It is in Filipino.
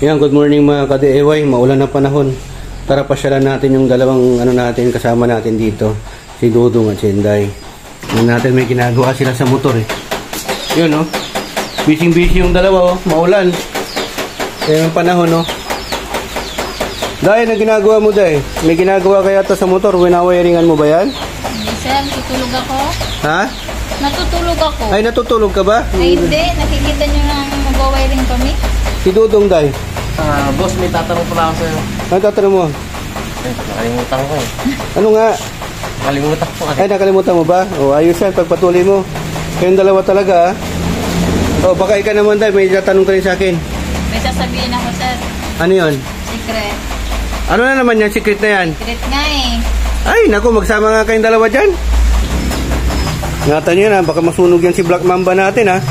Yan, good morning mga ka-DIY. Maulan na panahon. Tara pasyalan natin yung dalawang natin kasama natin dito. Si Dudong at si Inday. Yan natin, may ginagawa sila sa motor eh. Yun oh. Busy yung dalawa oh. Maulan. Yan yung panahon oh. Day, na ginagawa mo Day? May ginagawa kaya ito sa motor? Winawiringan mo ba yan? Hindi sir, natutulog ako. Ha? Natutulog ako. Ay, natutulog ka ba? Ay hindi, nakikita nyo na mag-wiring kami. Si Dudong Day. Boss, may tatanong pala ako sa'yo. Ano tatanong mo? Nakalimutan ko eh. Ano nga? Nakalimutan ko. Ay, nakalimutan mo ba? O, ayos yan, pagpatuloy mo. Kayong dalawa talaga, ha? O, baka ikaw naman, Day, may tatanong ka rin sa akin. May sasabihin ako sir. Ano yun? Secret. Ano na naman yan? Secret na yan? Secret nga eh. Ay, naku, magsama nga kayong dalawa dyan. Ingatan nyo na, baka masunog yan si Black Mamba natin, ha?